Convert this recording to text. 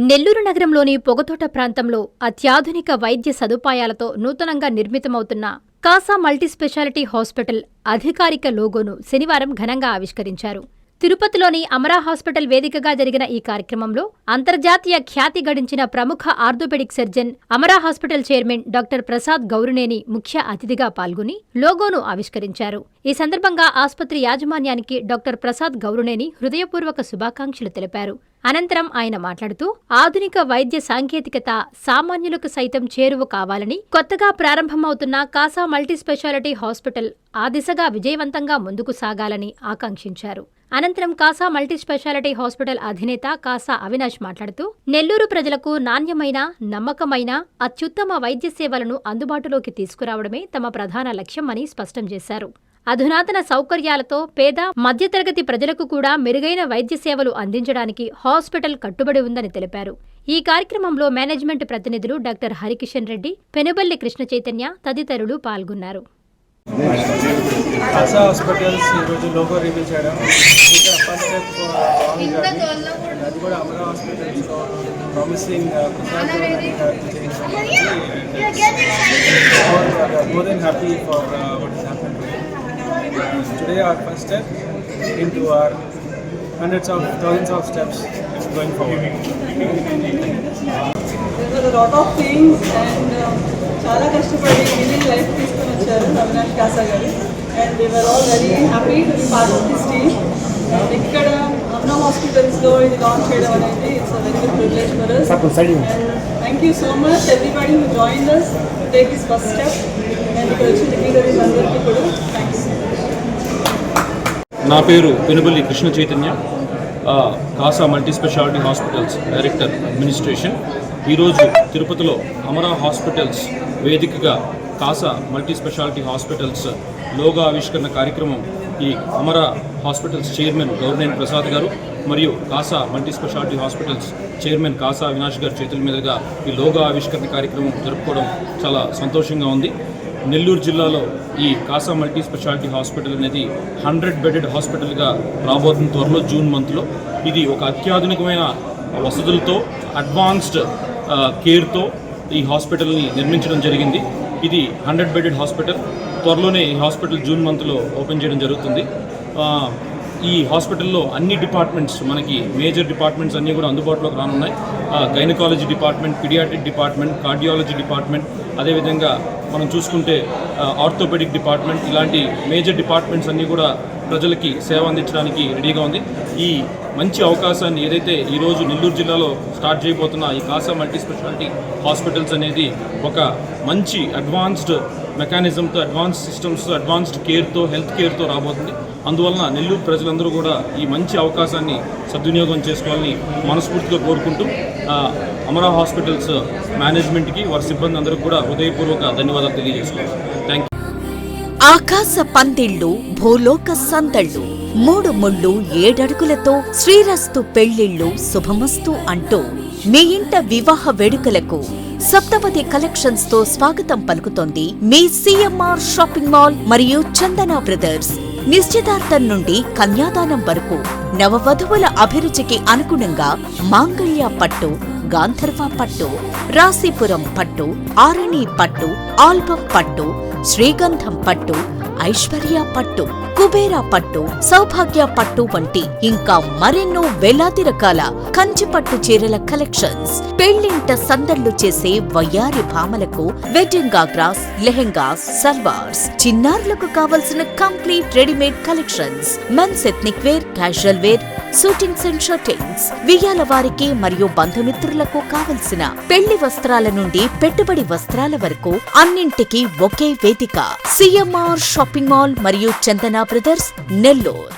నెల్లూరు నగరంలోని పొగతోట ప్రాంతంలో అత్యాధునిక వైద్య సదుపాయాలతో నూతనంగా నిర్మితమవుతున్న కాసా మల్టీస్పెషాలిటీ హాస్పిటల్ అధికారిక లోగోను శనివారం ఘనంగా ఆవిష్కరించారు. తిరుపతిలోని అమరా హాస్పిటల్ వేదికగా జరిగిన ఈ కార్యక్రమంలో అంతర్జాతీయ ఖ్యాతి గడించిన ప్రముఖ orthopaedic surgeon, Amara hospital chairman doctor Prasad Gourineni ముఖ్య అతిథిగా పాల్గొని లోగోను ఆవిష్కరించారు. ఈ సందర్భంగా ఆస్పత్రి యాజమాన్యానికి డాక్టర్ ప్రసాద్ గౌరునేని హృదయపూర్వక శుభాకాంక్షలు తెలిపారు. అనంతరం ఆయన మాట్లాడుతూ ఆధునిక వైద్య సాంకేతికత సామాన్యులకు సైతం చేరువ కావాలని, కొత్తగా ప్రారంభమవుతున్న కాసా మల్టీస్పెషాలిటీ హాస్పిటల్ ఆ దిశగా విజయవంతంగా ముందుకు సాగాలని ఆకాంక్షించారు. అనంతరం కాసా మల్టీస్పెషాలిటీ హాస్పిటల్ అధినేత కాసా అవినాష్ మాట్లాడుతూ నెల్లూరు ప్రజలకు నాణ్యమైన, నమ్మకమైన, అత్యుత్తమ వైద్య సేవలను అందుబాటులోకి తీసుకురావడమే తమ ప్రధాన లక్ష్యమని స్పష్టం చేశారు. అధునాతన సౌకర్యాలతో పేద, మధ్యతరగతి ప్రజలకు కూడా మెరుగైన వైద్య సేవలు అందించడానికి హాస్పిటల్ కట్టుబడి ఉందని తెలిపారు. ఈ కార్యక్రమంలో మేనేజ్మెంట్ ప్రతినిధులు డాక్టర్ హరికిషన్ రెడ్డి, పెనుబల్లి కృష్ణ చైతన్య తదితరులు పాల్గొన్నారు. కాసా హాస్పిటల్స్ ఈరోజు లోగో రివీల్ చేయడం ఫస్ట్ స్టెప్ అది కూడా అమరా హాస్పిటల్స్లో promising more than happy for what has happened today. Our first step into our hundreds of thousands of steps going forward. There were a lot of things and చాలా కష్టపడి winning life తీసుకొని వచ్చారు అవినాష్ కాసా గారు, and we were all very happy to be part of this team. And ఇక్కడ అమరా హాస్పిటల్స్లో ఇది launch చేయడం అనేది it's a very good privilege for us. And thank you so much everybody who joined us to take this first step. And ఇక్కడ వచ్చిన degrees అందరికీ కూడా thank you. నా పేరు Penuballi Krishna Chaitanya, Casa multispeciality hospitals director administration. ఈరోజు తిరుపతిలో అమరా హాస్పిటల్స్ వేదికగా కాసా మల్టీస్పెషాలిటీ హాస్పిటల్స్ లోగో ఆవిష్కరణ కార్యక్రమం ఈ అమరా హాస్పిటల్స్ చైర్మన్ గౌరునేని ప్రసాద్ గారు మరియు Kasa multispeciality hospitals chairman Kasa Avinash గారి చేతుల మీదుగా ఈ లోగో ఆవిష్కరణ కార్యక్రమం జరుపుకోవడం చాలా సంతోషంగా ఉంది. నెల్లూరు జిల్లాలో ఈ కాసా మల్టీ స్పెషాలిటీ హాస్పిటల్ అనేది 100 బెడెడ్ హాస్పిటల్గా రాబోతున్న త్వరలో జూన్ మంత్లో. ఇది ఒక అత్యాధునికమైన వసతులతో, అడ్వాన్స్డ్ కేర్తో ఈ హాస్పిటల్ని నిర్మించడం జరిగింది. ఇది 100 బెడెడ్ హాస్పిటల్. త్వరలోనే ఈ హాస్పిటల్ జూన్ మంత్లో ఓపెన్ చేయడం జరుగుతుంది. ఈ హాస్పిటల్లో అన్ని డిపార్ట్మెంట్స్, మనకి మేజర్ డిపార్ట్మెంట్స్ అన్నీ కూడా అందుబాటులోకి రానున్నాయి. Gynaecology department, paediatric department, cardiology department, అదేవిధంగా మనం చూసుకుంటే ఆర్థోపెడిక్ డిపార్ట్మెంట్, ఇలాంటి మేజర్ డిపార్ట్మెంట్స్ అన్నీ కూడా ప్రజలకి సేవ అందించడానికి రెడీగా ఉంది. ఈ మంచి అవకాశాన్ని ఏదైతే ఈరోజు నెల్లూరు జిల్లాలో స్టార్ట్ చేయబోతున్న ఈ కాసా మల్టీస్పెషాలిటీ హాస్పిటల్స్ అనేది ఒక మంచి అడ్వాన్స్డ్ మెకానిజంతో, అడ్వాన్స్డ్ సిస్టమ్స్తో, అడ్వాన్స్డ్ కేర్తో, హెల్త్ కేర్తో రాబోతుంది. అందువలన నెల్లూరు ప్రజలందరూ కూడా ఈ మంచి అవకాశాన్ని సద్వినియోగం చేసుకోవాలని మనస్ఫూర్తిగా కోరుకుంటూ అమరా హాస్పిటల్స్ మేనేజ్మెంట్కి, వారి సిబ్బంది అందరికీ కూడా హృదయపూర్వక ధన్యవాదాలు తెలియజేసుకున్నాను. Thank you. ఆకాశ పందిళ్ళు, భూలోక సందళ్ళు, 3 ముళ్ళు 7 అడుగులతో శ్రీరస్తు పెళ్లిళ్ళు శుభమస్తు అంటూ మీ ఇంట వివాహ వేడుకలకు సప్తపది కలెక్షన్స్ తో స్వాగతం పలుకుతోంది మీ సిఎంఆర్ షాపింగ్ మాల్ మరియు చందన బ్రదర్స్. నిశ్చితార్థం నుండి కన్యాదానం వరకు నవవధువుల అభిరుచికి అనుగుణంగా మాంగళ్య పట్టు, గాంధర్వ పట్టు, రాశిపురం పట్టు, ఆరణి పట్టు, ఆల్బం పట్టు, శ్రీగంధం పట్టు, ఐశ్వర్య పట్టు, కుబేర పట్టు, సౌభాగ్య పట్టు వంటి ఇంకా మరెన్నో వేలాది రకాల కంచి పట్టు చీరల కలెక్షన్స్. పెళ్లింట సందళ్లు చేసే వయ్యారి భామలకు వెడ్డింగ్ గాగ్రాస్, లెహెంగాస్, సల్వార్స్, చిన్నారులకు కావలసిన complete readymade collections, men's ethnic wear, casual wear, shootings and shirtings, వియ్యాల వారికి మరియు బంధుమిత్రులకు కావలసిన పెళ్లి వస్త్రాల నుండి పెట్టుబడి వస్త్రాల వరకు అన్నింటికీ ఒకే వేదిక. సిఎంఆర్ షాపింగ్ మాల్ మరియు చందన బ్రదర్స్, నెల్లూరు.